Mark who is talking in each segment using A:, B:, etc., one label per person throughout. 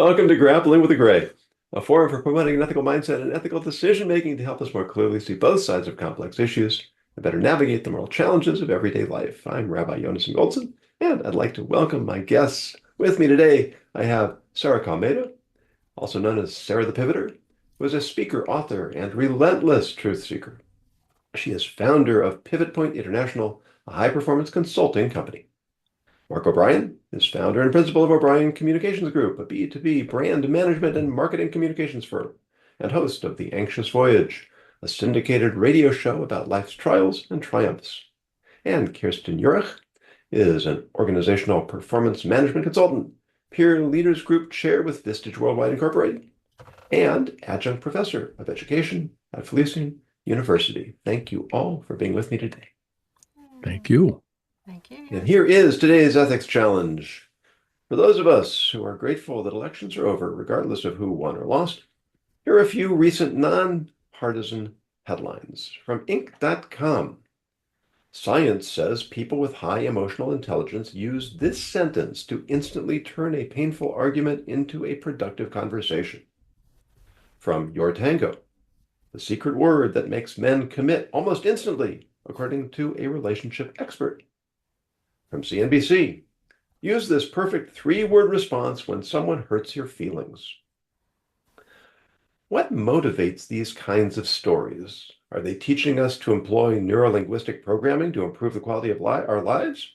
A: Welcome to Grappling with the Gray, a forum for promoting an ethical mindset and ethical decision-making to help us more clearly see both sides of complex issues and better navigate the moral challenges of everyday life. I'm Rabbi Yonason Goldson, and I'd like to welcome my guests. With me today, I have Sarah Kalmeta, also known as Sarah the Pivoter, who is a speaker, author, and relentless truth seeker. She is founder of Pivot Point International, a high-performance consulting company. Mark O'Brien is founder and principal of O'Brien Communications Group, a B2B brand management and marketing communications firm, and host of The Anxious Voyage, a syndicated radio show about life's trials and triumphs. And Kirsten Yurich is an organizational performance management consultant, peer leaders group chair with Vistage Worldwide Incorporated, and adjunct professor of education at Felician University. Thank you all for being with me today.
B: Thank you.
C: Thank you.
A: And here is today's ethics challenge. For those of us who are grateful that elections are over, regardless of who won or lost, here are a few recent non-partisan headlines from Inc.com. Science says people with high emotional intelligence use this sentence to instantly turn a painful argument into a productive conversation. From Your Tango, the secret word that makes men commit almost instantly, according to a relationship expert. From CNBC, use this perfect three-word response when someone hurts your feelings. What motivates these kinds of stories? Are they teaching us to employ neuro-linguistic programming to improve the quality of our lives?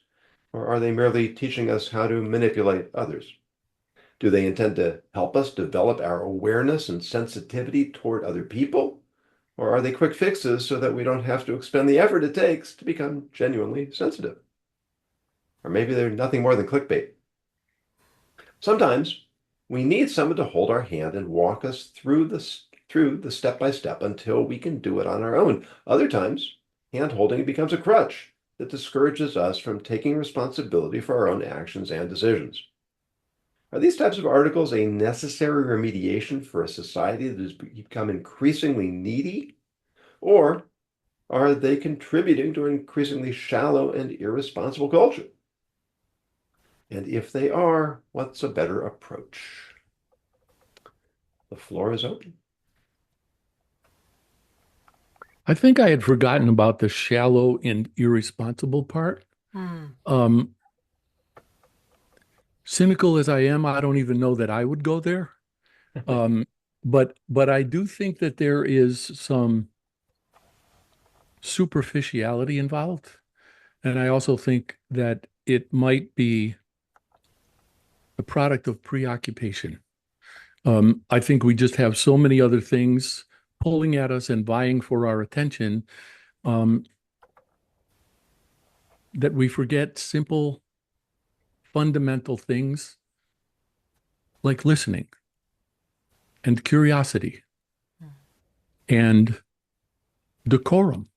A: Or are they merely teaching us how to manipulate others? Do they intend to help us develop our awareness and sensitivity toward other people? Or are they quick fixes so that we don't have to expend the effort it takes to become genuinely sensitive? Or maybe they're nothing more than clickbait. Sometimes we need someone to hold our hand and walk us through the step-by-step until we can do it on our own. Other times, hand-holding becomes a crutch that discourages us from taking responsibility for our own actions and decisions. Are these types of articles a necessary remediation for a society that has become increasingly needy? Or are they contributing to an increasingly shallow and irresponsible culture? And if they are, what's a better approach? The floor is open.
B: I think I had forgotten about the shallow and irresponsible part. Cynical as I am, I don't even know that I would go there. But I do think that there is some superficiality involved. And I also think that it might be a product of preoccupation. I think we just have so many other things pulling at us and vying for our attention that we forget simple, fundamental things like listening and curiosity and decorum.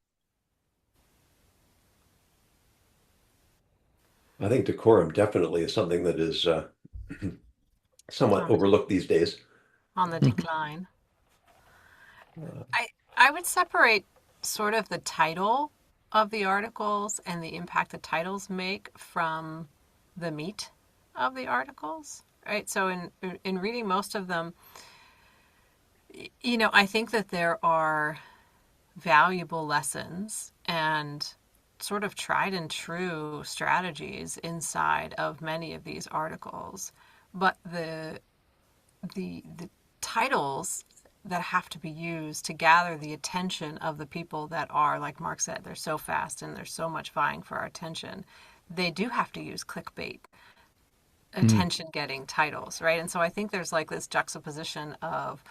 A: I think decorum definitely is something that is somewhat overlooked these days.
C: On the decline. I would separate sort of the title of the articles and the impact the titles make from the meat of the articles, right? So in reading most of them, I think that there are valuable lessons and sort of tried and true strategies inside of many of these articles, but the titles that have to be used to gather the attention of the people that are, like Mark said, they're so fast and there's so much vying for our attention. They do have to use clickbait, attention-getting titles, right? And so I think there's like this juxtaposition of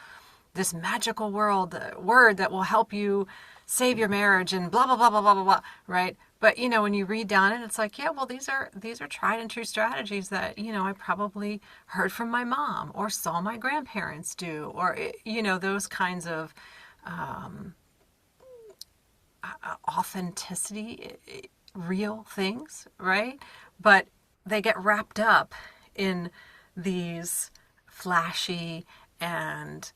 C: this magical word that will help you save your marriage and blah, blah, blah, blah, blah, blah, blah, right? But, when you read down it, it's like, yeah, well, these are tried and true strategies that, I probably heard from my mom or saw my grandparents do, or, those kinds of authenticity, real things, right? But they get wrapped up in these flashy and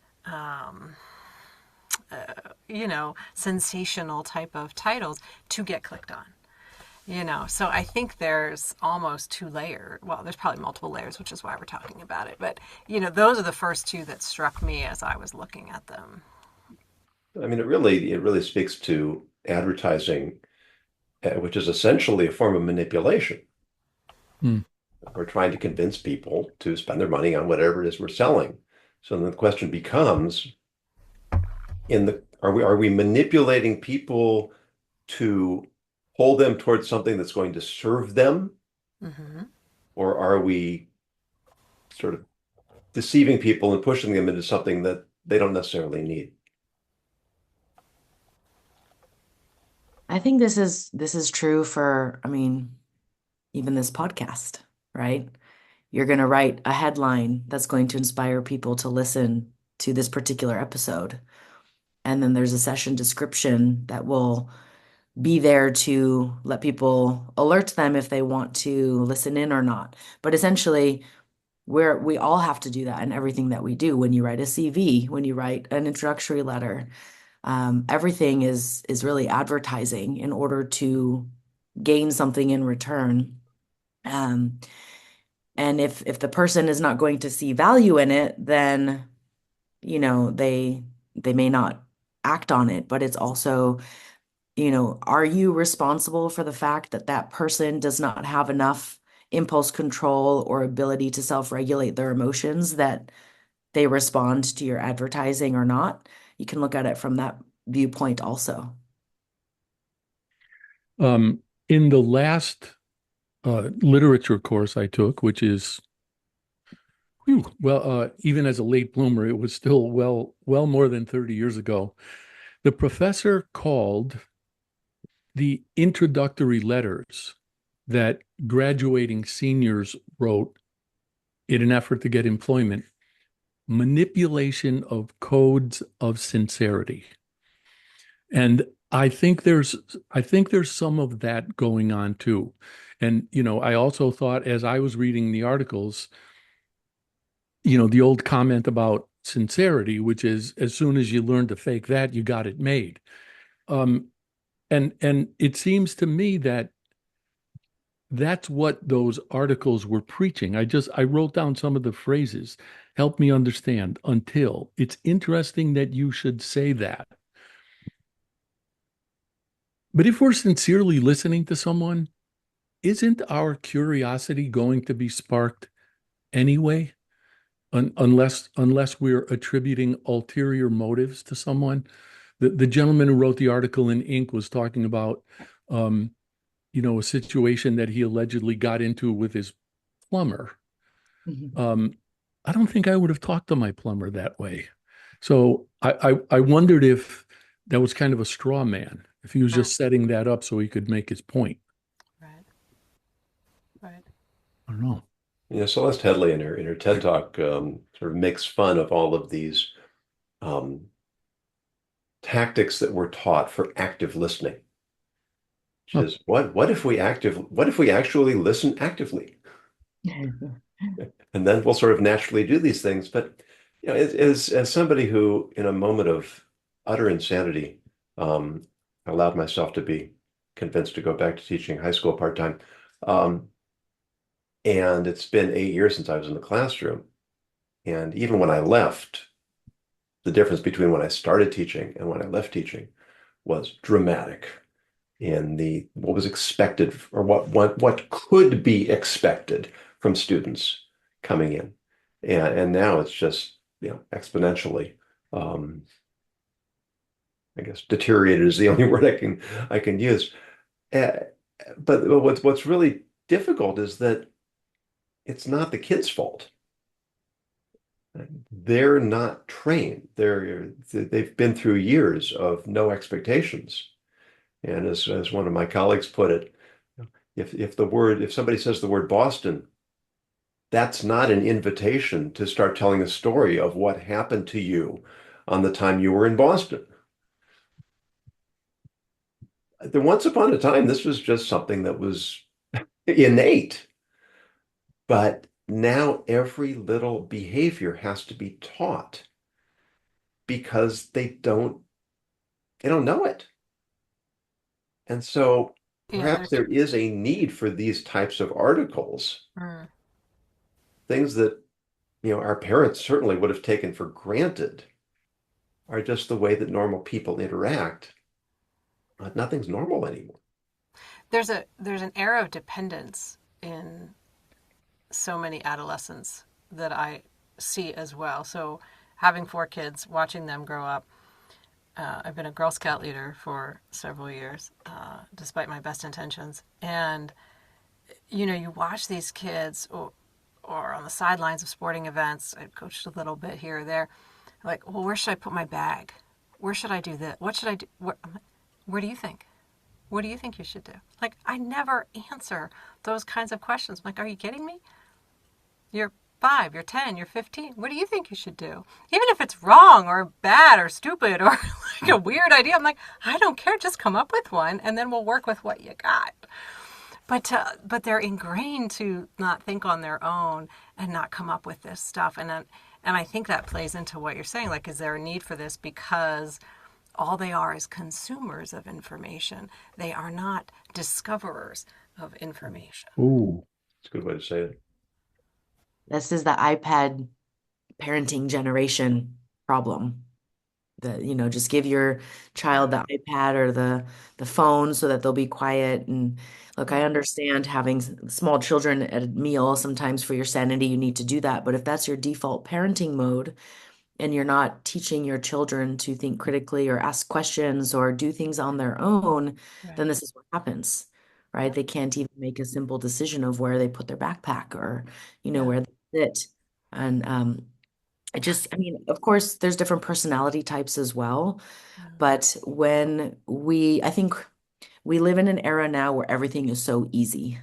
C: sensational type of titles to get clicked on. So I think there's almost two layers. Well, there's probably multiple layers, which is why we're talking about it. But, those are the first two that struck me as I was looking at them.
A: I mean, it really speaks to advertising, which is essentially a form of manipulation.
B: Hmm.
A: We're trying to convince people to spend their money on whatever it is we're selling. So then the question becomes, are we manipulating people to hold them towards something that's going to serve them,
C: Mm-hmm.
A: or are we sort of deceiving people and pushing them into something that they don't necessarily need?
D: I think this is true for, I mean, even this podcast, right? You're going to write a headline that's going to inspire people to listen to this particular episode. And then there's a session description that will be there to let people alert them if they want to listen in or not. But essentially, we all have to do that in everything that we do. When you write a CV, when you write an introductory letter, everything is really advertising in order to gain something in return. Um, and if the person is not going to see value in it, then they may not act on it. But it's also, are you responsible for the fact that that person does not have enough impulse control or ability to self-regulate their emotions, that they respond to your advertising or not? You can look at it from that viewpoint also.
B: In the last literature course I took, which is, even as a late bloomer, it was still well more than 30 years ago. The professor called the introductory letters that graduating seniors wrote in an effort to get employment manipulation of codes of sincerity. And I think there's some of that going on too. And I also thought, as I was reading the articles, the old comment about sincerity, which is, as soon as you learn to fake that, you got it made. Um, and it seems to me that that's what those articles were preaching. I wrote down some of the phrases. Help me understand. Until. It's interesting that you should say that. But if we're sincerely listening to someone, isn't our curiosity going to be sparked anyway? Unless we're attributing ulterior motives to someone. The gentleman who wrote the article in Ink was talking about um, a situation that he allegedly got into with his plumber.
D: Mhm.
B: Um, I don't think I would have talked to my plumber that way. So I wondered if that was kind of a straw man, if he was just setting that up so he could make his point.
C: Right. Right.
B: I don't know.
A: Celeste Headley in her TED Talk sort of makes fun of all of these um, tactics that we're taught for active listening. She
B: Huh.
A: says, what if we actually listen actively? And then we'll sort of naturally do these things. But as somebody who, in a moment of utter insanity, um, allowed myself to be convinced to go back to teaching high school part-time. And it's been 8 years since I was in the classroom. And even when I left, the difference between when I started teaching and when I left teaching was dramatic in the what was expected, or what could be expected from students coming in. And now it's just, exponentially, um, I guess deteriorated is the only word I can use. Uh, but what's really difficult is that it's not the kids' fault. They're not trained. They've been through years of no expectations. And as one of my colleagues put it, if somebody says the word Boston, that's not an invitation to start telling a story of what happened to you on the time you were in Boston. Once upon a time, this was just something that was innate. But now every little behavior has to be taught because they don't know it. And so
C: Yeah,
A: perhaps there is a need for these types of articles,
C: mm,
A: things that, our parents certainly would have taken for granted are just the way that normal people interact. Nothing's normal anymore.
C: there's an era of dependence in so many adolescents that I see as well. So having 4 kids, watching them grow up. I've been a Girl Scout leader for several years, despite my best intentions. And, you watch these kids or on the sidelines of sporting events. I coached a little bit here or there. Like, well, where should I put my bag? Where should I do this? What should I do? Where do you think? What do you think you should do? Like, I never answer those kinds of questions. I'm like, are you kidding me? You're 5, you're 10, you're 15. What do you think you should do? Even if it's wrong or bad or stupid or like a weird idea, I'm like, I don't care. Just come up with one and then we'll work with what you got. But they're ingrained to not think on their own and not come up with this stuff. And I think that plays into what you're saying. Like, is there a need for this? Because all they are is consumers of information. They are not discoverers of information.
B: Ooh.
A: It's a good way to say it.
D: This is the iPad parenting generation problem. Just give your child the iPad or the phone so that they'll be quiet. And look, I understand having small children at a meal, sometimes for your sanity, you need to do that. But if that's your default parenting mode and you're not teaching your children to think critically or ask questions or do things on their own, then this is what happens, right? They can't even make a simple decision of where they put their backpack or, where they sit. And of course, there's different personality types as well. But I think we live in an era now where everything is so easy.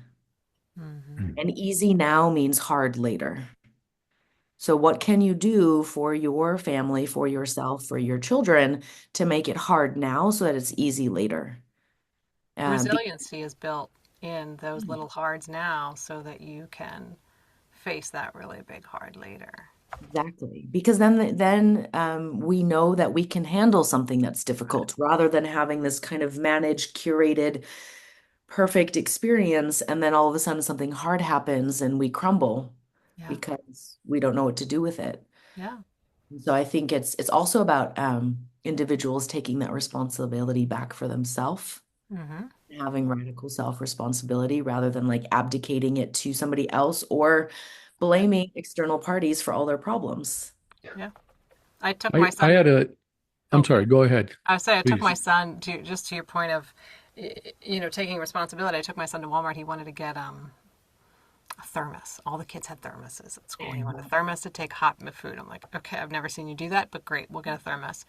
C: Mm-hmm.
D: And easy now means hard later. So what can you do for your family, for yourself, for your children to make it hard now so that it's easy later?
C: Resiliency is built in those little hards now so that you can face that really big hard later.
D: Exactly. Because then we know that we can handle something that's difficult rather than having this kind of managed, curated, perfect experience. And then all of a sudden something hard happens and we crumble because we don't know what to do with it.
C: Yeah.
D: So I think it's also about individuals taking that responsibility back for themselves, having radical self-responsibility rather than like abdicating it to somebody else or blaming external parties for all their problems.
C: Yeah. I took my son.
B: I'm sorry, go ahead.
C: I say I
B: Please.
C: took my son to your point of, taking responsibility. I took my son to Walmart. He wanted to get a thermos. All the kids had thermoses at school. He wanted a thermos to take hot food. I'm like, okay, I've never seen you do that, but great, we'll get a thermos.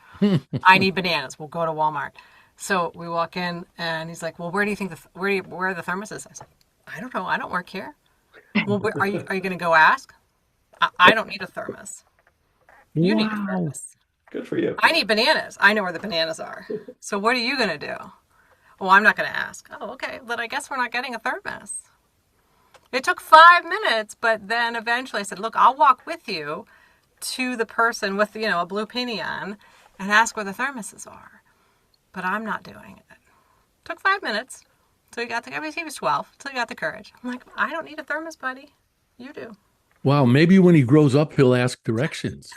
C: I need bananas. We'll go to Walmart. So we walk in, and he's like, well, where do you think where are the thermoses? I said, I don't know. I don't work here. Well, are you going to go ask? I don't need a thermos. You need a thermos.
A: Good for you.
C: I need bananas. I know where the bananas are. So what are you going to do? Well, I'm not going to ask. Oh, okay. Then I guess we're not getting a thermos. It took 5 minutes, but then eventually I said, look, I'll walk with you to the person with, a blue penny on and ask where the thermoses are. But I'm not doing it. Took 5 minutes. So he was 12, till he got the courage. I'm like, I don't need a thermos, buddy. You do.
B: Wow, maybe when he grows up, he'll ask directions.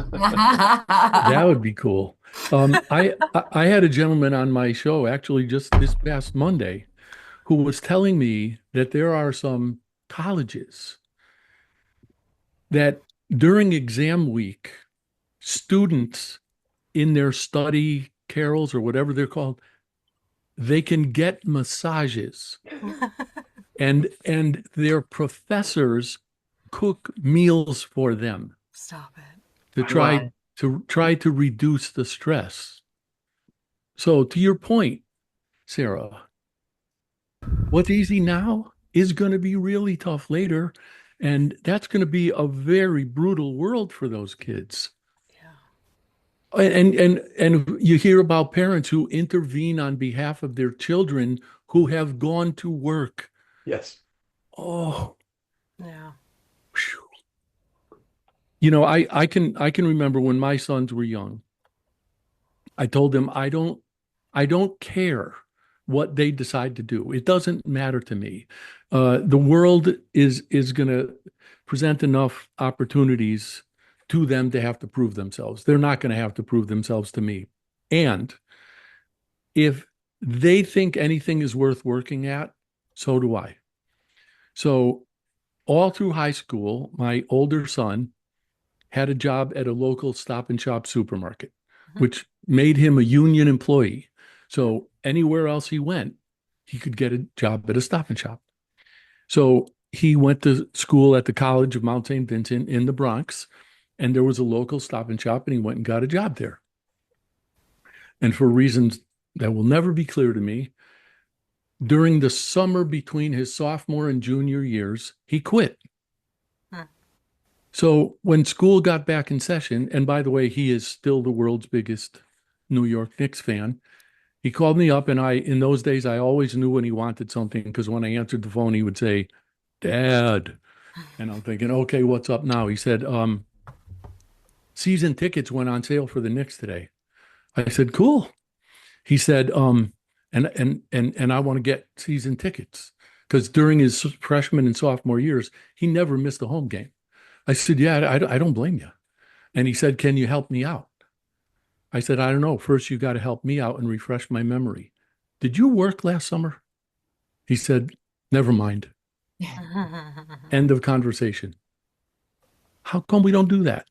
B: That would be cool. I had a gentleman on my show actually just this past Monday who was telling me that there are some colleges that during exam week, students in their study carrels or whatever they're called, they can get massages and their professors cook meals for them.
C: Stop it.
B: To try to reduce the stress. So to your point, Sarah, what's easy now is going to be really tough later, and that's going to be a very brutal world for those kids. And you hear about parents who intervene on behalf of their children who have gone to work.
A: Yes.
B: Oh.
C: Yeah.
B: I can remember when my sons were young. I told them I don't care what they decide to do. It doesn't matter to me. The world is going to present enough opportunities to them to have to prove themselves. They're not going to have to prove themselves to me. And if they think anything is worth working at, so do I. So all through high school, my older son had a job at a local Stop and Shop supermarket, which made him a union employee. So anywhere else he went, he could get a job at a Stop and Shop. So he went to school at the College of Mount St. Vincent in the Bronx, and there was a local Stop and Shop, and he went and got a job there. And for reasons that will never be clear to me, during the summer between his sophomore and junior years, he quit. So when school got back in session, and by the way, he is still the world's biggest New York Knicks fan, he called me up, and in those days, I always knew when he wanted something, because when I answered the phone, he would say, "Dad." And I'm thinking, okay, what's up now? He said, season tickets went on sale for the Knicks today. I said, cool. He said, and I want to get season tickets, because during his freshman and sophomore years, he never missed a home game. I said, yeah, I don't blame you. And he said, can you help me out? I said, I don't know. First, you got to help me out and refresh my memory. Did you work last summer? He said, never mind. End of conversation. How come we don't do that?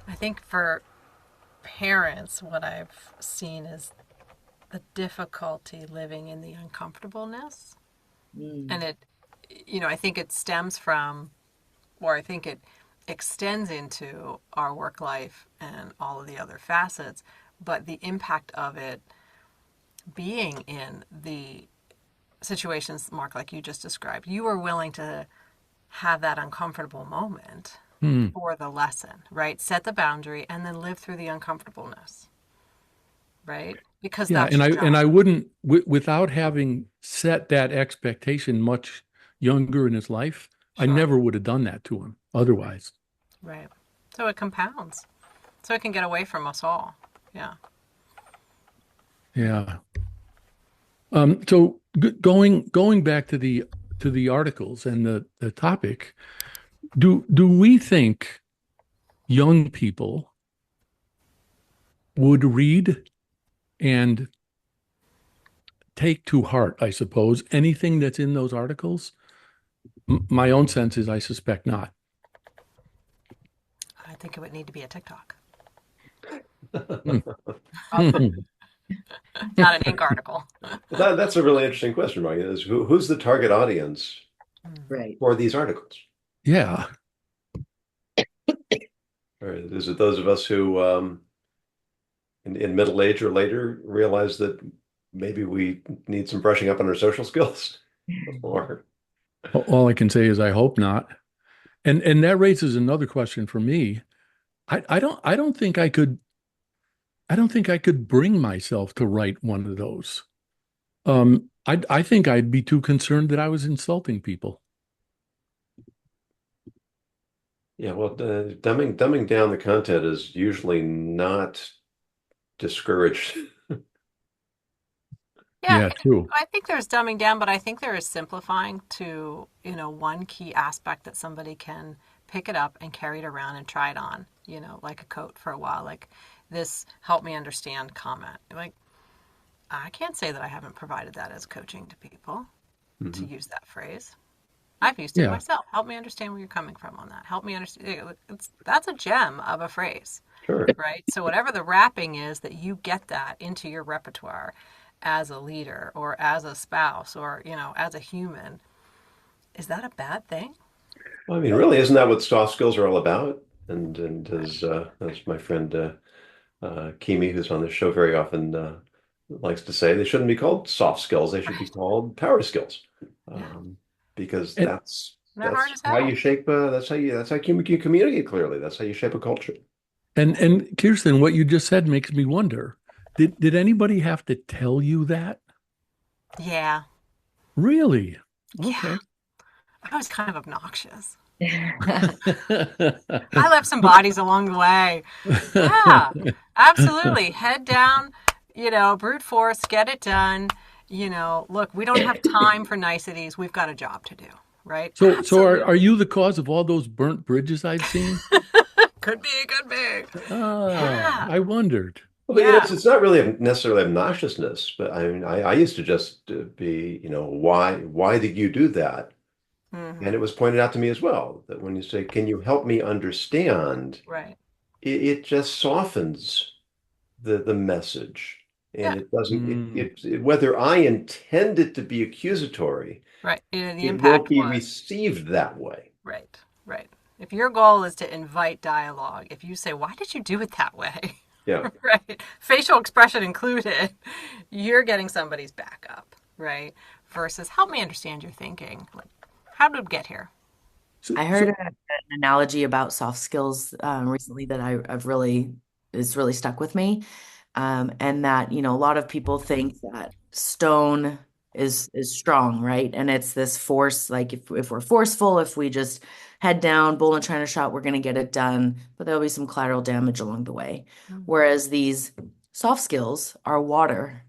C: I think for parents, what I've seen is the difficulty living in the uncomfortableness. And I think it stems from, or I think it extends into our work life and all of the other facets, but the impact of it being in the situations, Mark, like you just described, you were willing to have that uncomfortable moment for the lesson, right? Set the boundary and then live through the uncomfortableness, right? Because that's your job.
B: And I wouldn't, without having set that expectation much younger in his life, I never would have done that to him otherwise.
C: Right. So it compounds. So it can get away from us all. Yeah.
B: Yeah. So going back to the articles and the topic, do we think young people would read and take to heart, I suppose, anything that's in those articles? My own sense is I suspect not.
C: I think it would need to be a TikTok. Not an ink article.
A: That's a really interesting question, Mike. Is who's the target audience for these articles?
B: Yeah.
A: Or is it those of us who, in middle age or later, realize that maybe we need some brushing up on our social skills? Or
B: all I can say is I hope not. And that raises another question for me. I don't think I could bring myself to write one of those. I think I'd be too concerned that I was insulting people.
A: Yeah, well, dumbing down the content is usually not discouraged.
B: Yeah, true.
C: I think there's dumbing down, but I think there is simplifying to, one key aspect that somebody can pick it up and carry it around and try it on, like a coat for a while, like this help me understand comment. Like, I can't say that I haven't provided that as coaching to people to use that phrase. I've used it myself. Help me understand where you're coming from on that. Help me understand. That's a gem of a phrase.
A: Sure.
C: Right? So whatever the wrapping is, that you get that into your repertoire as a leader or as a spouse or, as a human. Is that a bad thing?
A: Well, I mean, really, isn't that what soft skills are all about? And as my friend Kimi, who's on this show very often, likes to say, they shouldn't be called soft skills. They should be called power skills. Because that's how you shape. That's how you communicate clearly. That's how you shape a culture.
B: And Kirsten, what you just said makes me wonder: did anybody have to tell you that?
C: Yeah.
B: Really?
C: Yeah.
B: Okay.
C: I was kind of obnoxious. I left some bodies along the way. Yeah, absolutely. Head down, brute force, get it done. Look, we don't have time for niceties. We've got a job to do, right?
B: So are
C: Absolutely.
B: you the cause of all those burnt bridges I've seen?
C: Could be, could be.
B: Ah,
C: Yeah,
B: I wondered.
A: Well, but
C: yeah.
A: it's not really necessarily obnoxiousness, but I mean, I used to just be, why did you do that? And
C: Hmm.
A: it was pointed out to me as well that when you say, can you help me understand?
C: Right.
A: It just softens the message. And
C: Yeah,
A: it doesn't,
B: Mm,
A: whether I intend it to be accusatory,
C: right. The
A: it won't
C: impact
A: be
C: was.
A: received that way.
C: Right, right. If your goal is to invite dialogue, if you say, why did you do it that way?
A: Yeah.
C: Right, facial expression included, you're getting somebody's back up, right? Versus help me understand your thinking. Like, how did we get here?
B: so,
D: I heard
B: so
D: an analogy about soft skills recently that I've really is really stuck with me. And that, a lot of people think that stone is strong, right? And it's this force, like if we're forceful, if we just head down, bull in a china shop, we're gonna get it done, but there'll be some collateral damage along the way. Whereas these soft skills are water.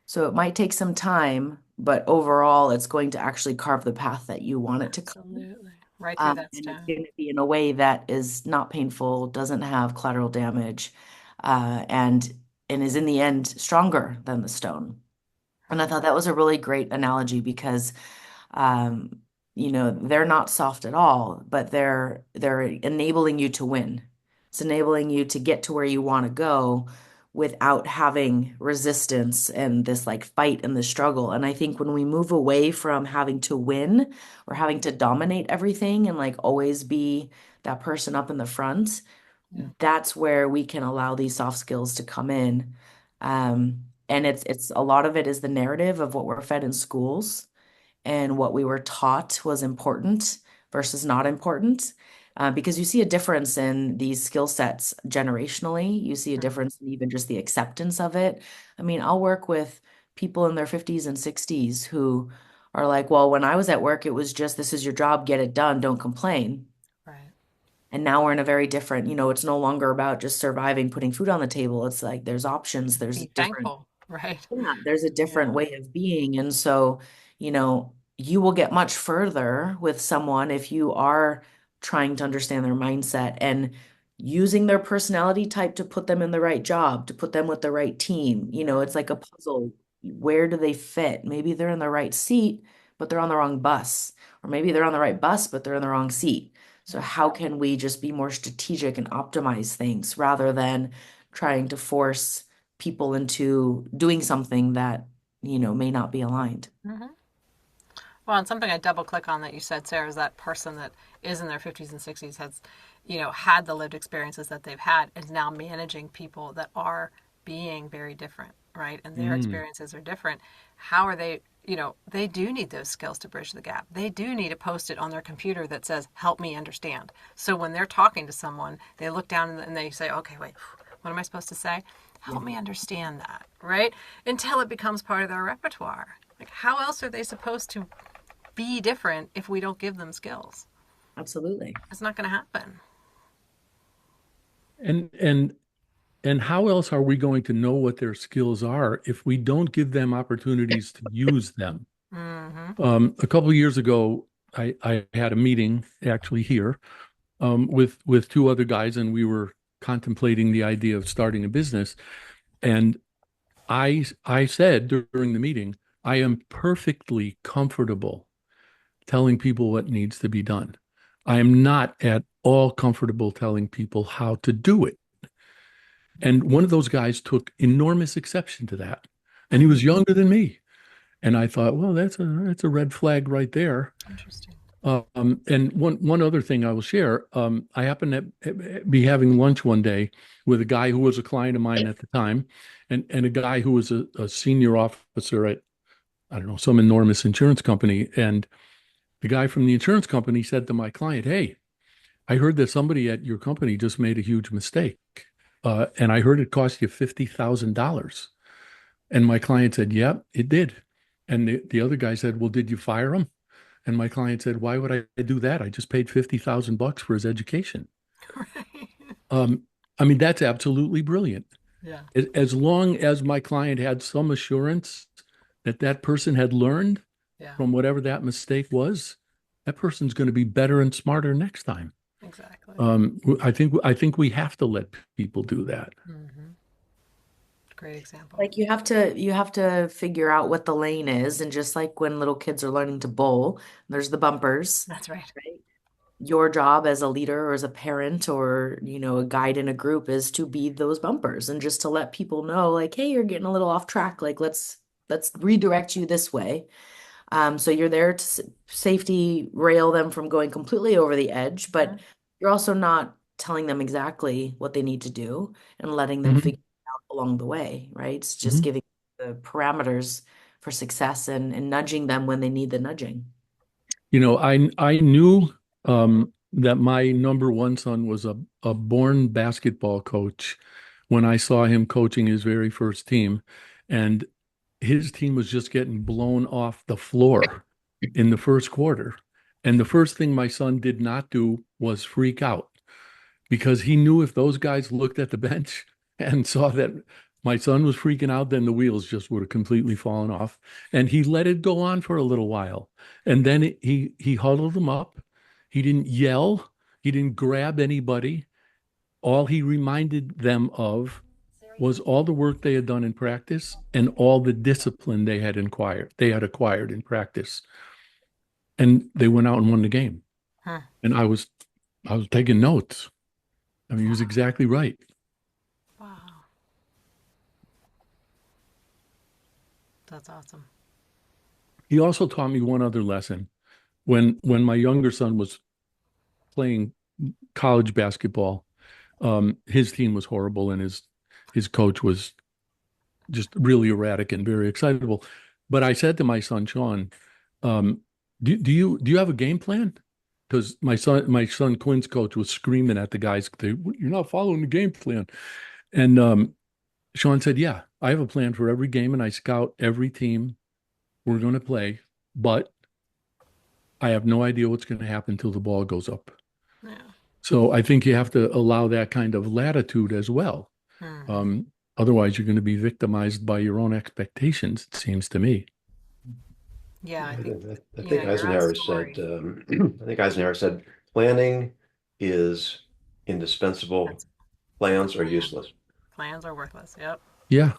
D: So it might take some time, but overall it's going to actually carve the path that you want it to come.
C: Absolutely. Right through that
D: And it's
C: stone.
D: going to be in a way that is not painful, doesn't have collateral damage, and is in the end stronger than the stone. And I
C: Right.
D: thought that was a really great analogy because, um, they're not soft at all, but they're enabling you to win. It's enabling you to get to where you want to go without having resistance and this like fight and the struggle. And I think when we move away from having to win or having to dominate everything and like always be that person up in the front,
C: Yeah.
D: that's where we can allow these soft skills to come in. And it's a lot of it is the narrative of what we're fed in schools and what we were taught was important versus not important. Because you see a difference in these skill sets generationally. You see a
C: Mhm.
D: difference in even just the acceptance of it. I mean, I'll work with people in their 50s and 60s who are like, well, when I was at work, it was just this is your job, get it done, don't complain.
C: Right.
D: And now we're in a very different, it's no longer about just surviving, putting food on the table. It's like there's options, there's
C: Be
D: different
C: thankful. Right.
D: yeah, there's a different
C: Yeah.
D: way of being. And so, you will get much further with someone if you are trying to understand their mindset and using their personality type to put them in the right job, to put them with the right team. It's like a puzzle. Where do they fit? Maybe they're in the right seat, but they're on the wrong bus. Or maybe they're on the right bus, but they're in the wrong seat. So how can we just be more strategic and optimize things rather than trying to force people into doing something that, may not be aligned.
C: Hmm. Well, and something I double click on that you said, Sarah, is that person that is in their 50s and 60s has, had the lived experiences that they've had and now managing people that are being very different, right? And their
B: mm.
C: experiences are different. How are they, they do need those skills to bridge the gap. They do need a post it on their computer that says, help me understand. So when they're talking to someone, they look down and they say, okay, wait, what am I supposed to say?
D: Yeah,
C: Help me understand that, right? Until it becomes part of their repertoire. Like, how else are they supposed to be different if we don't give them skills?
D: absolutely.
C: It's not going to happen.
B: And and how else are we going to know what their skills are if we don't give them opportunities to use them?
C: Mm-hmm.
B: A couple of years ago, I had a meeting actually here with two other guys, and we were contemplating the idea of starting a business. And I said during the meeting, I am perfectly comfortable telling people what needs to be done. I am not at all comfortable telling people how to do it. And one of those guys took enormous exception to that. And he was younger than me. And I thought, well, that's a red flag right there.
C: Interesting.
B: And one other thing I will share, I happened to be having lunch one day with a guy who was a client of mine at the time, and a guy who was a senior officer at, I don't know, some enormous insurance company. And the guy from the insurance company said to my client, "Hey, I heard that somebody at your company just made a huge mistake, and I heard it cost you $50,000." And my client said, "Yep, it did." And the other guy said, "Well, did you fire him?" And my client said, why would I do that? I just paid $50,000 for his education.
C: Right.
B: I mean, that's absolutely brilliant.
C: Yeah.
B: As long as my client had some assurance that that person had learned
C: Yeah.
B: from whatever that mistake was, that person's going to be better and smarter next time.
C: Exactly.
B: I think we have to let people do that.
C: Mm-hmm. Great example.
D: Like you have to figure out what the lane is, and just like when little kids are learning to bowl, there's the bumpers,
C: That's right.
D: right? Your job as a leader or as a parent or, a guide in a group is to be those bumpers and just to let people know like, hey, you're getting a little off track. Like let's redirect you this way. So you're there to safety rail them from going completely over the edge, but you're also not telling them exactly what they need to do and letting them
B: Mhm.
D: figure it out along the way, right? It's just
B: Mhm.
D: giving the parameters for success and nudging them when they need the nudging.
B: I knew that my number one son was a born basketball coach when I saw him coaching his very first team, and his team was just getting blown off the floor in the first quarter. And the first thing my son did not do was freak out because he knew if those guys looked at the bench and saw that my son was freaking out, then the wheels just would have completely fallen off. And he let it go on for a little while. And then he huddled them up. He didn't yell. He didn't grab anybody. All he reminded them of was all the work they had done in practice and all the discipline they had acquired in practice. And they went out and won the game.
C: Huh.
B: And I was taking notes. I mean, he was exactly right.
C: Wow. That's awesome.
B: He also taught me one other lesson. When my younger son was playing college basketball, his team was horrible and his coach was just really erratic and very excitable. But I said to my son Sean, um, do you have a game plan? Because my son Quinn's coach was screaming at the guys, "You're not following the game plan." And Sean said, "Yeah, I have a plan for every game, and I scout every team we're going to play, but I have no idea what's going to happen until the ball goes up."
C: Yeah.
B: So I think you have to allow that kind of latitude as well.
C: Mm-hmm.
B: Um, Otherwise, you're going to be victimized by your own expectations, it seems to me.
C: Yeah, I think,
A: I think
C: your own
A: Eisenhower said,
C: story.
A: planning is indispensable.
C: That's the
A: Plans are
C: plan.
A: useless.
C: Plans are worthless. Yep.
B: Yeah.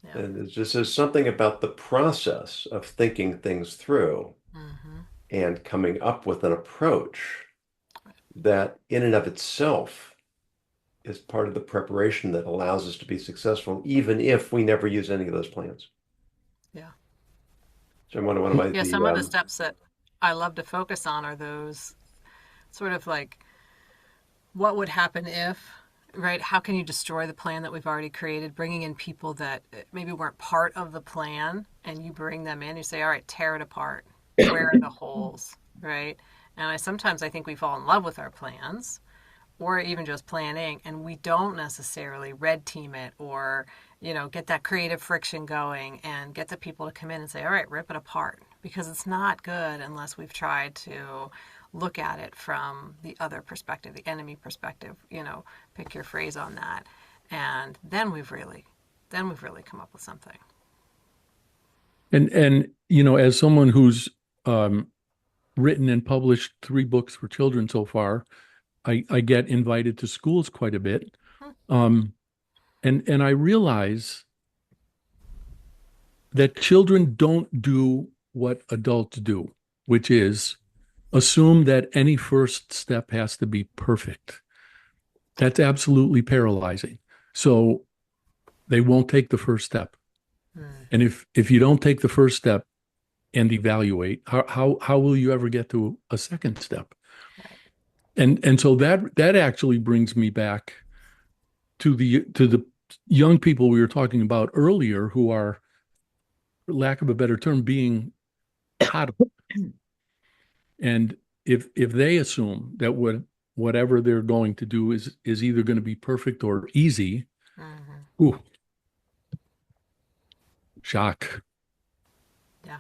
C: Yep.
A: And it's just there's something about the process of thinking things through
C: Mm-hmm.
A: and coming up with an approach that in and of itself is part of the preparation that allows us to be successful, even if we never use any of those plans.
C: Yeah.
A: So one of my
C: Yeah, some of the steps that I love to focus on are those sort of like what would happen if, right? How can you destroy the plan that we've already created? Bringing in people that maybe weren't part of the plan, and you bring them in. You say, "All right, tear it apart. Where are the holes?" Right? And sometimes I think we fall in love with our plans, or even just planning, and we don't necessarily red team it or get that creative friction going and get the people to come in and say, "All right, rip it apart," because it's not good unless we've tried to look at it from the other perspective, the enemy perspective, pick your phrase on that. And then we've really come up with something.
B: And as someone who's um, written and published 3 books for children so far, I get invited to schools quite a bit. Um, and I realize that children don't do what adults do, which is assume that any first step has to be perfect. That's absolutely paralyzing. So they won't take the first step. And if you don't take the first step and evaluate, how will you ever get to a second step? And so that actually brings me back to the young people we were talking about earlier who are, for lack of a better term, being coddled. And if they assume that whatever they're going to do is either going to be perfect or easy,
C: Mm-hmm.
B: ooh, shock.
C: Yeah.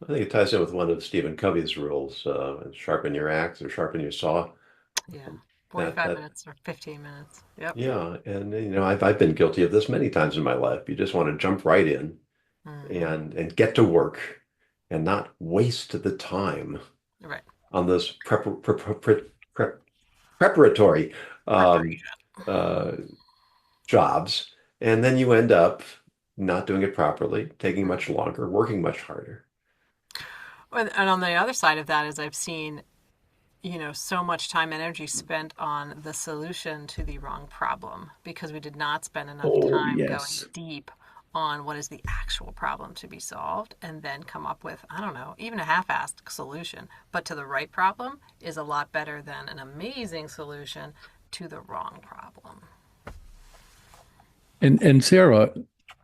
A: I think it ties in with one of Stephen Covey's rules, sharpen your axe or sharpen your saw.
C: Yeah.
A: That
C: 45
A: that
C: minutes or 15 minutes. Yep.
A: yeah, and I've been guilty of this many times in my life. You just want to jump right in
C: Hmm.
A: and get to work and not waste the time
C: Right.
A: on those preparatory um,
C: Preparation.
A: uh, jobs, and then you end up not doing it properly, taking much longer, working much harder.
C: And on the other side of that is I've seen, so much time and energy spent on the solution to the wrong problem because we did not spend enough
B: Oh,
C: time going
B: yes.
C: deep on what is the actual problem to be solved and then come up with, I don't know, even a half-assed solution, but to the right problem is a lot better than an amazing solution to the wrong problem.
B: And Sarah,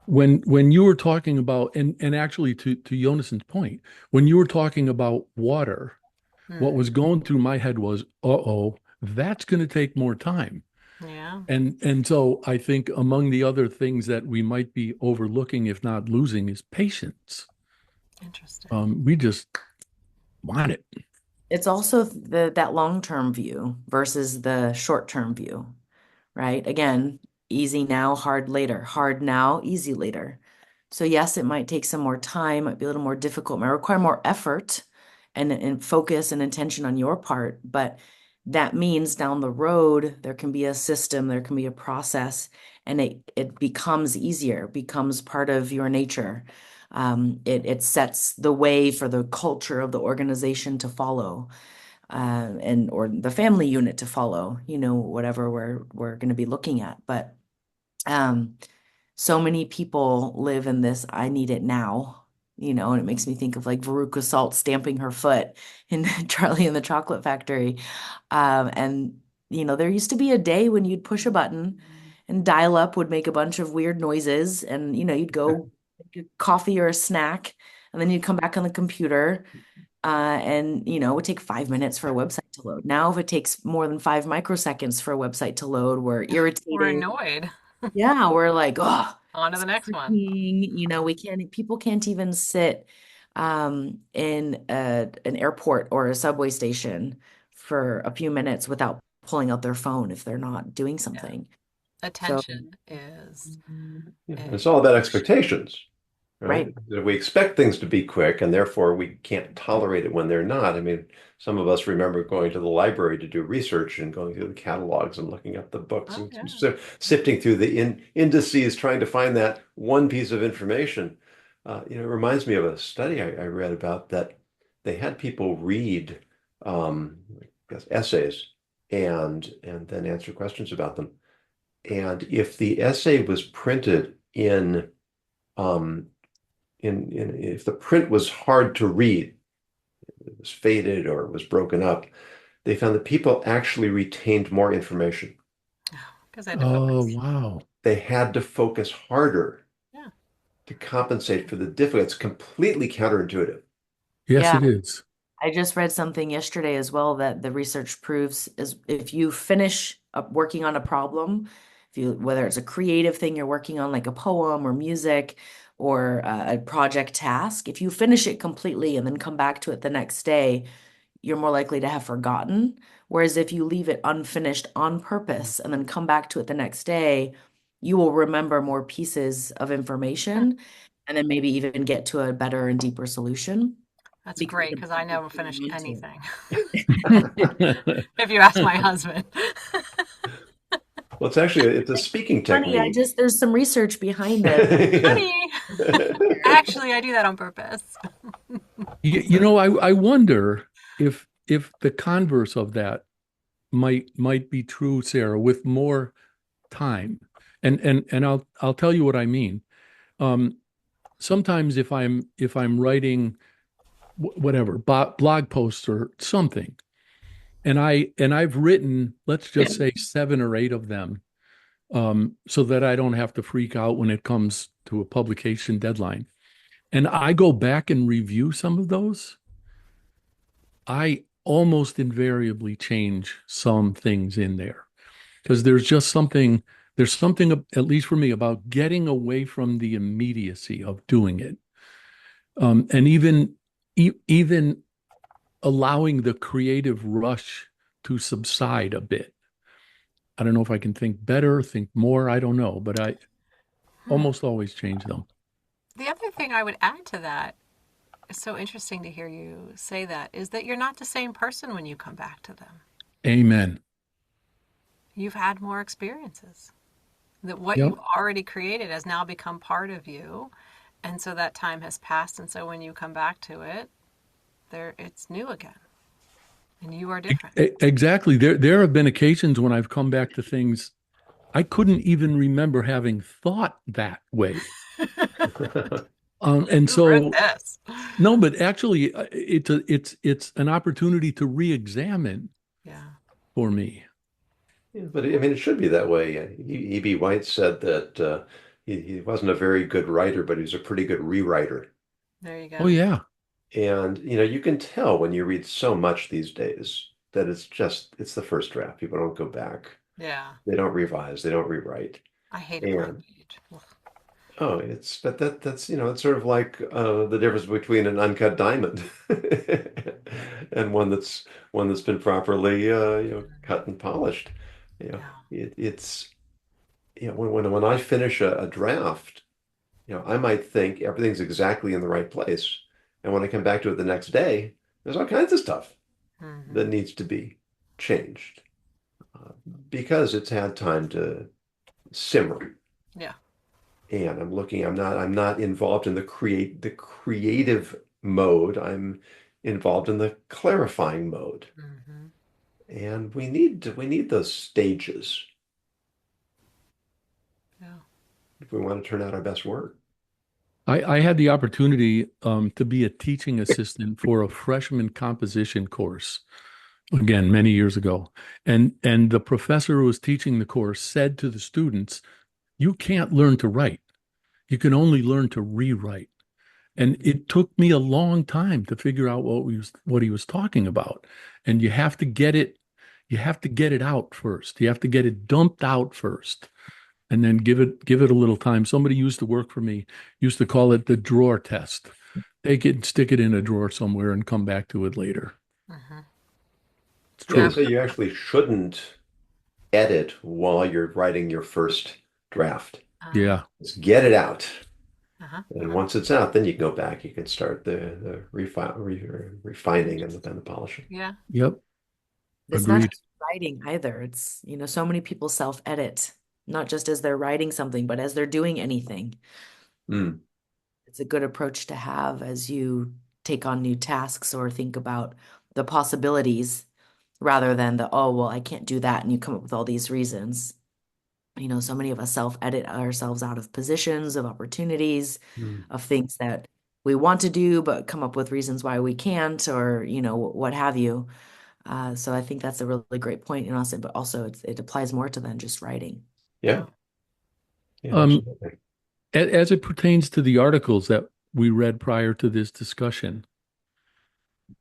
B: when you were talking about and actually to Jonas's point, when you were talking about water, what
C: Hmm.
B: was going through my head was, uh-oh, that's going to take more time.
C: Yeah,
B: And so I think among the other things that we might be overlooking, if not losing, is patience.
C: interesting.
B: We just want it.
D: It's also that long-term view versus the short-term view, right? Again, easy now, hard later. Hard now, easy later. So yes, it might take some more time, might be a little more difficult, might require more effort and focus and intention on your part, but that means down the road there can be a system, there can be a process, and it becomes easier, becomes part of your nature. It sets the way for the culture of the organization to follow, and or the family unit to follow, whatever we're going to be looking at. But um, so many people live in this, I need it now, and it makes me think of like Veruca Salt stamping her foot in Charlie and the Chocolate Factory. And, there used to be a day when you'd push a button and dial up would make a bunch of weird noises and, you'd go get a coffee or a snack and then you'd come back on the computer. And, it would take 5 minutes for a website to load. Now, if it takes more than 5 microseconds for a website to load, we're
C: We're
D: irritated.
C: annoyed.
D: Yeah, we're like, oh,
C: On to
D: it's
C: the next one.
D: clicking. People can't even sit in an airport or a subway station for a few minutes without pulling out their phone if they're not doing
C: Yeah.
D: something. So,
C: Attention is
A: Yeah, it's
C: a
A: all about expectations, right?
D: right.
A: We expect things to be quick, and therefore we can't tolerate it when they're not. I mean, some of us remember going to the library to do research and going through the catalogs and looking up the books
C: oh
A: and
C: yeah.
A: sifting through the indices, trying to find that one piece of information. It reminds me of a study I read about that they had people read, I guess, essays and then answer questions about them. And if the essay was printed um, if the print was hard to read, it was faded or it was broken up, they found that people actually retained more information.
C: Because I had to
B: Oh,
C: focus.
B: wow.
A: They had to focus harder
C: Yeah.
A: to compensate for the difficulty. It's completely counterintuitive.
B: Yes,
D: Yeah.
B: it is.
D: I just read something yesterday as well that the research proves is if you finish up working on a problem, whether it's a creative thing you're working on, like a poem or music or a project task, if you finish it completely and then come back to it the next day, you're more likely to have forgotten. Whereas if you leave it unfinished on purpose and then come back to it the next day, you will remember more pieces of
C: Hmm.
D: information and then maybe even get to a better and deeper solution
C: That's
D: because
C: great
D: the
C: because I
D: mind is
C: never finish
D: going on
C: anything.
D: to
C: If you ask my husband.
A: Well, it's a speaking
D: Funny,
A: technique.
D: there's some research behind this.
A: Yeah.
C: Honey, actually, I do that on purpose.
B: I wonder if the converse of that might be true, Sarah, with more time. And I'll tell you what I mean. Um, Sometimes if I'm writing whatever blog posts or something, and I've written, let's just say 7 or 8 of them, so that I don't have to freak out when it comes to a publication deadline. And I go back and review some of those. I almost invariably change some things in there because there's something, at least for me, about getting away from the immediacy of doing it. And even allowing the creative rush to subside a bit. I don't know if I can think better, think more, I don't know, but I
C: Hmm.
B: almost always change them.
C: The other thing I would add to that, it's so interesting to hear you say that, is that you're not the same person when you come back to them.
B: Amen.
C: You've had more experiences. That what
B: Yep.
C: you already created has now become part of you. And so that time has passed. And so when you come back to it, it's new again. And you are different.
B: Exactly. There have been occasions when I've come back to things I couldn't even remember having thought that way. And
C: Who wrote
B: so
C: this?
B: no, but actually it's an opportunity to re-examine
C: Yeah.
B: for me.
A: Yeah, but I mean, it should be that way. E.B. White said that he wasn't a very good writer, but he was a pretty good rewriter.
C: There you
B: Oh
C: go.
B: yeah.
A: And you can tell when you read so much these days that it's the first draft. People don't go back.
C: Yeah.
A: They don't revise. They don't rewrite.
C: I hate a blank
A: And
C: page.
A: oh, but that's it's sort of like the difference between an uncut diamond and one that's been properly cut and polished.
C: Yeah.
A: It's when I finish a draft, I might think everything's exactly in the right place. And when I come back to it the next day, there's all kinds of stuff
C: Hmm.
A: that needs to be changed uh, because it's had time to simmer.
C: Yeah.
A: And I'm not involved in the creative mode. I'm involved in the clarifying mode.
C: Hmm.
A: And we need those stages
C: Yeah.
A: if we want to turn out our best work.
B: I had the opportunity to be a teaching assistant for a freshman composition course again many years ago. And the professor who was teaching the course said to the students, you can't learn to write. You can only learn to rewrite. And it took me a long time to figure out what he was talking about. And you have to get it out first. You have to get it dumped out first and then give it a little time. Somebody used to work for me, used to call it the drawer test. Take it and stick it in a drawer somewhere and come back to it later.
C: Hmm.
B: It's
A: Yeah, they
B: true.
A: say you actually shouldn't edit while you're writing your first draft.
C: Uh,
B: Yeah.
A: Just get it out.
C: uh-huh.
A: And
C: Uh-huh.
A: once it's out, then you can go back. You can start the refining and the polishing.
C: Yeah.
B: Yep.
D: It's not
B: Agreed.
D: just writing either. It's, so many people self-edit, not just as they're writing something, but as they're doing anything.
A: Mm.
D: It's a good approach to have as you take on new tasks or think about the possibilities rather than oh, well, I can't do that. And you come up with all these reasons. So many of us self-edit ourselves out of positions, of opportunities,
A: Mm.
D: of things that we want to do, but come up with reasons why we can't, or, what have you. So I think that's a really great point, and also it applies more to than just writing.
A: Yeah,
C: Yeah.
A: yeah,
B: Um,
A: absolutely.
B: as it pertains to the articles that we read prior to this discussion,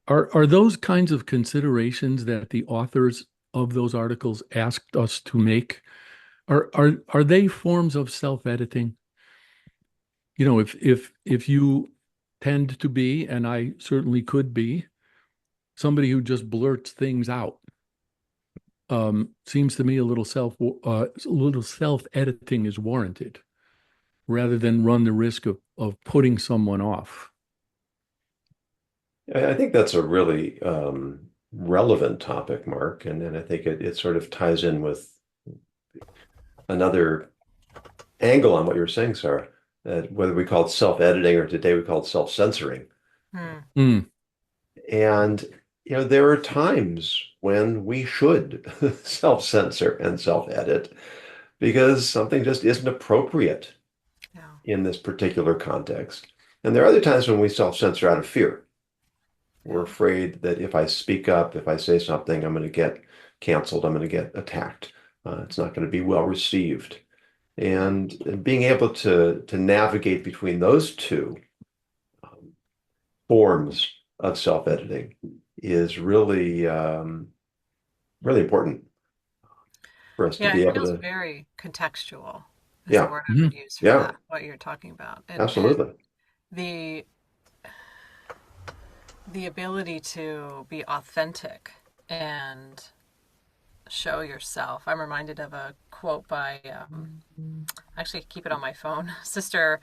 B: are those kinds of considerations that the authors of those articles asked us to make? Are they forms of self-editing? If you tend to be, and I certainly could be, somebody who just blurts things out, seems to me a little self-editing is warranted rather than run the risk of putting someone off.
A: I think that's a really relevant topic, Mark, and I think it sort of ties in with another angle on what you were saying, Sarah, that whether we call it self-editing or today we call it self-censoring.
C: Hmm.
B: Mm,
A: And there are times when we should self-censor and self-edit because something just isn't appropriate
C: Yeah.
A: in this particular context. And there are other times when we self-censor out of fear. We're
C: Yeah.
A: afraid that if I speak up, if I say something, I'm going to get canceled, I'm going to get attacked. It's not going to be well received. And being able to navigate between those two um, forms of self-editing is really important for us to
C: Yeah,
A: be
C: it
A: able
C: feels
A: to.
C: very contextual is the
A: Yeah,
C: word I would
B: mhm.
C: use for
A: yeah,
C: that, what you're talking about. And
A: absolutely.
C: the the ability to be authentic and show yourself. I'm reminded of a quote by, actually keep it on my phone, Sister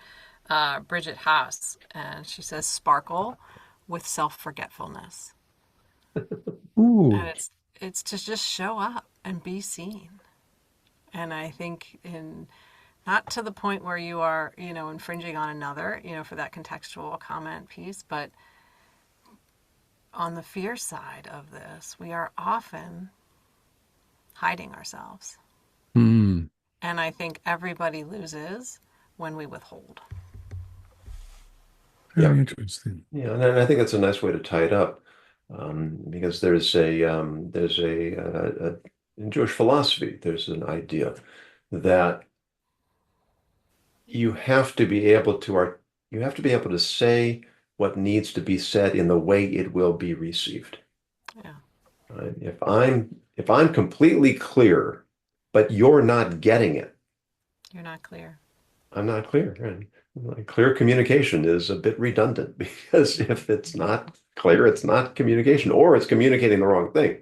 C: Bridget Haas, and she says, "Sparkle with self-forgetfulness."
B: Ooh.
C: And it's to just show up and be seen. And I think not to the point where you are, infringing on another, for that contextual comment piece, but on the fear side of this, we are often hiding ourselves.
B: Hmm.
C: And I think everybody loses when we withhold.
B: Very
A: Yeah.
B: interesting.
A: Yeah, and I think that's a nice way to tie it up, because there's in Jewish philosophy, there's an idea that you have to be able to say what needs to be said in the way it will be received.
C: Yeah.
A: Right? If I'm completely clear, but you're not getting it,
C: You're not clear.
A: I'm not clear. And like, clear communication is a bit redundant because if it's not clear, it's not communication, or it's communicating the wrong thing.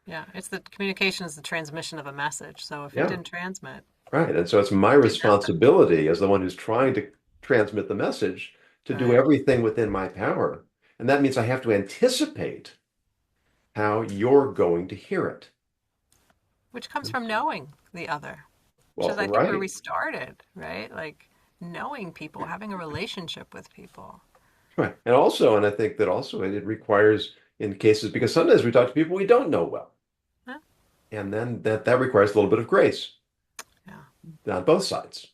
C: Yeah. Communication is the transmission of a message. So if you
A: Yeah,
C: didn't transmit,
A: right. And so it's my
C: didn't happen.
A: responsibility as the one who's trying to transmit the message to do
C: Right.
A: everything within my power. And that means I have to anticipate how you're going to hear it.
C: Which comes from knowing the other, which
A: Well,
C: is, I think, where we
A: right.
C: started, right? Like knowing people, having a relationship with people.
A: Right. And I think that also it requires in cases, because sometimes we talk to people we don't know well.
C: Huh?
A: And then that requires a little bit of grace
C: Yeah.
A: on both sides.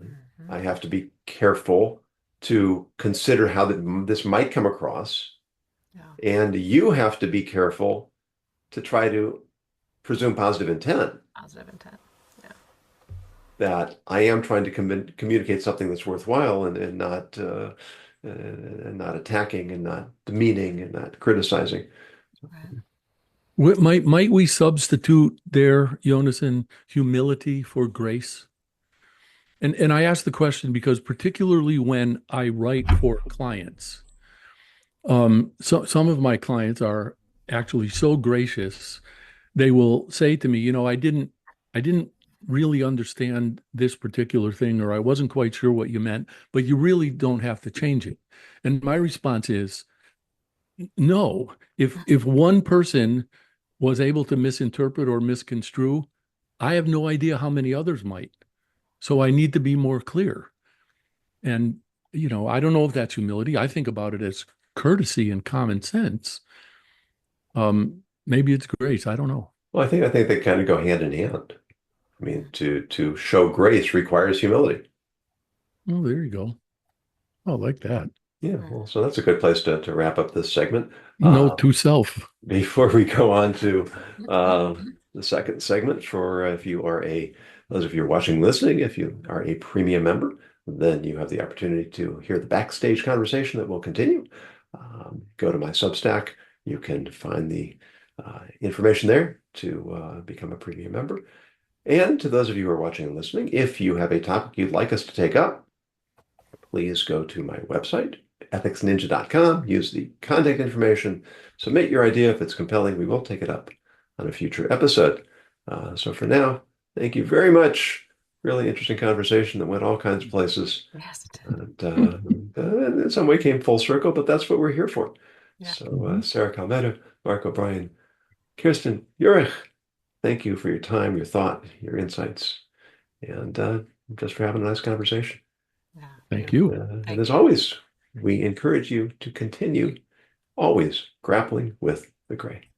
C: Mm-hmm.
A: I have to be careful to consider how this might come across.
C: Yeah.
A: And you have to be careful to try to presume positive intent,
C: Positive intent. Yeah.
A: that I am trying to communicate something that's worthwhile and not attacking and not demeaning and not criticizing.
C: Right.
B: Might we substitute there, Jonas, in humility for grace? And I ask the question because particularly when I write for clients, so some of my clients are actually so gracious, they will say to me, I didn't really understand this particular thing, or I wasn't quite sure what you meant, but you really don't have to change it. And my response is, no. If one person was able to misinterpret or misconstrue, I have no idea how many others might. So I need to be more clear. And, I don't know if that's humility. I think about it as courtesy and common sense. Maybe it's grace. I don't know.
A: Well, I think they kind of go hand in hand. I mean, to show grace requires humility.
B: Oh, there you go. Oh, I like that.
A: Yeah, well, so that's a good place to wrap up this segment.
B: Note to self.
A: Before we go on to the second segment, for those of you who are watching, listening, if you are a premium member, then you have the opportunity to hear the backstage conversation that will continue. Go to my Substack. You can find the information there to become a premium member. And to those of you who are watching and listening, if you have a topic you'd like us to take up, please go to my website, ethicsninja.com, use the contact information, submit your idea. If it's compelling, we will take it up on a future episode. So for now, thank you very much. Really interesting conversation that went all kinds of places.
C: Yes, it did.
A: And in some way came full circle, but that's what we're here for.
C: Yeah.
A: So Sarah Kalmeta, Mark O'Brien, Kirsten Yurich, thank you for your time, your thought, your insights, and just for having a nice conversation.
C: Yeah.
B: Thank you.
A: And as always, we encourage you to continue always grappling with the gray.